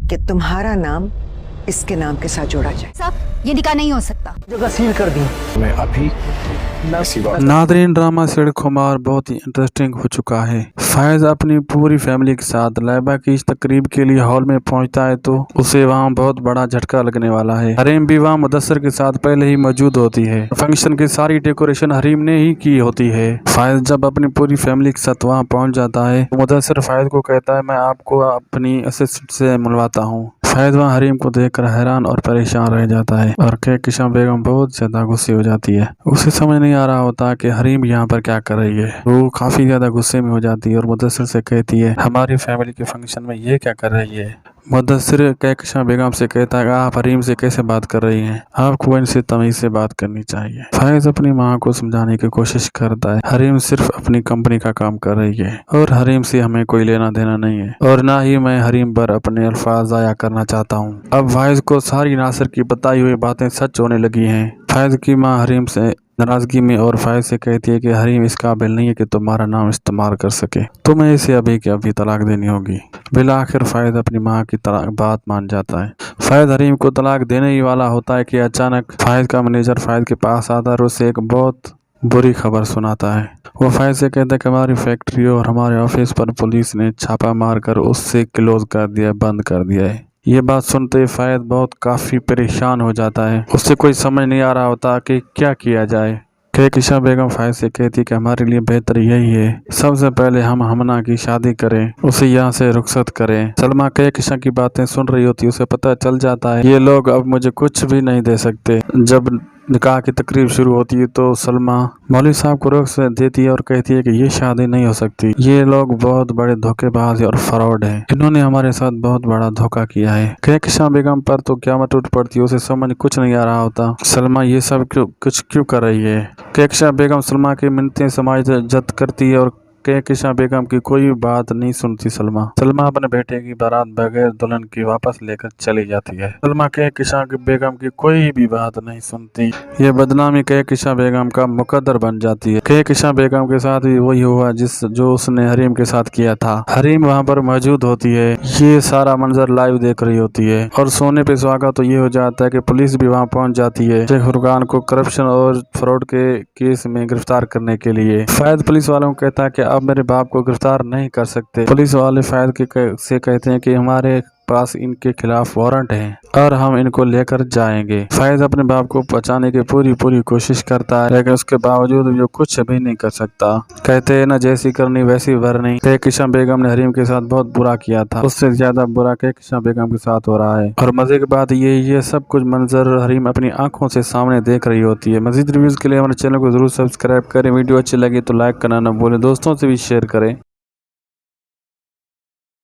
कि तुम्हारा नाम इसके नाम के साथ जोड़ा जाए। साहब ये निकाह नहीं हो सकता। जगह सील कर दी। मैं अभी नादरीन, ड्रामा सेठ खुमार बहुत ही इंटरेस्टिंग हो चुका है। फैज अपनी पूरी फैमिली के साथ लैबा की इस तकरीब के लिए हॉल में पहुंचता है तो उसे वहां बहुत बड़ा झटका लगने वाला है। हरीम भी वहां मुदस्सिर के साथ पहले ही मौजूद होती है। फंक्शन की सारी डेकोरेशन हरीम ने ही की होती है। फैज जब अपनी पूरी फैमिली के साथ वहां पहुंच जाता है तो मुदस्सिर फैज को कहता है, मैं आपको अपनी असिस्टेंट से मिलवाता हूँ। फैज वहाँ हरीम को देखकर हैरान और परेशान रह जाता है और कहकशां बेगम बहुत ज्यादा गुस्से हो जाती है। उसे समझ नहीं आ रहा होता कि हरीम यहाँ पर क्या कर रही है। वो काफी ज्यादा गुस्से में हो जाती है और मुदस्सिर से कहती है, हमारी फैमिली के फंक्शन में ये क्या कर रही है। मुदस्सिर कहकशां बेगम से कहता है, आप हरीम से कैसे बात कर रही हैं, आपको इनसे तमीज से बात करनी चाहिए। फैज अपनी माँ को समझाने की कोशिश करता है, हरीम सिर्फ अपनी कंपनी का काम कर रही है और हरीम से हमें कोई लेना देना नहीं है और ना ही मैं हरीम पर अपने अल्फाज ज़ाया करना चाहता हूँ। अब फैज को सारी नासिर की बताई हुई बातें सच होने लगी हैं। फैज की माँ हरीम से नाराजगी में और फैज से कहती है कि हरीम इस काबिल नहीं है कि तुम्हारा नाम इस्तेमाल कर सके, तुम्हें इसे अभी के अभी तलाक देनी होगी। बिलाखिर फैज अपनी माँ की बात मान जाता है। फैज हरीम को तलाक देने ही वाला होता है कि अचानक फैज का मैनेजर फैज के पास आता है और उसे एक बहुत बुरी खबर सुनाता है। वो फैज से कहता है कि हमारी फैक्ट्री और हमारे ऑफिस पर पुलिस ने छापा मारकर उससे क्लोज कर दिया, बंद कर दिया है। ये बात सुनते फैज बहुत काफी परेशान हो जाता है। उससे कोई समझ नहीं आ रहा होता कि क्या किया जाए। कहकशां बेगम फैज से कहती कि हमारे लिए बेहतर यही है, सबसे पहले हम हमना की शादी करें, उसे यहाँ से रुखसत करें। सलमा कहकशां की बातें सुन रही होती है। उसे पता चल जाता है ये लोग अब मुझे कुछ भी नहीं दे सकते। जब निकाह की तकरीब शुरू होती है तो सलमा मौलवी साहब को रुखसत देती है और कहती है कि ये शादी नहीं हो सकती, ये लोग बहुत बड़े धोखेबाज और फ्रॉड हैं, इन्होंने हमारे साथ बहुत बड़ा धोखा किया है। कहकशां बेगम पर तो क़यामत टूट पड़ती है। उसे समझ कुछ नहीं आ रहा होता सलमा ये सब क्यों कर रही है। कहकशां बेगम सलमा की मिन्नतें समाजत करती है और कहकशां बेगम की कोई बात नहीं सुनती। सलमा अपने बेटे की बारात बगैर दुल्हन की वापस लेकर चली जाती है। सलमा कहकशां बेगम की कोई भी बात नहीं सुनती। ये बदनामी कहकशां बेगम का मुकद्दर बन जाती है। कहकशां बेगम के साथ भी वही हुआ जो उसने हरीम के साथ किया था। हरीम वहाँ पर मौजूद होती है, ये सारा मंजर लाइव देख रही होती है और सोने पे सुहागा तो ये हो जाता है कि पुलिस भी वहाँ पहुँच जाती है शेख फुरकान को करप्शन और फ्रॉड के केस में गिरफ्तार करने के लिए। फैज पुलिस वालों को कहता है कि आप मेरे बाप को गिरफ्तार नहीं कर सकते। पुलिस वाले फैज से कहते हैं कि हमारे पास इनके खिलाफ वारंट है और हम इनको लेकर जाएंगे। फैज अपने बाप को बचाने की पूरी कोशिश करता है लेकिन उसके बावजूद वो कुछ भी नहीं कर सकता। कहते हैं ना, जैसी करनी वैसी भरनी। कहकशां बेगम ने हरीम के साथ बहुत बुरा किया था, उससे ज्यादा बुरा कहकशां बेगम के साथ हो रहा है। और मजे की बात ये सब कुछ मंजर हरीम अपनी आंखों से सामने देख रही होती है। मजीद रिव्यूज के लिए हमारे चैनल को जरूर सब्सक्राइब करें। वीडियो अच्छी लगी तो लाइक करना न भूलें, दोस्तों से भी शेयर करें।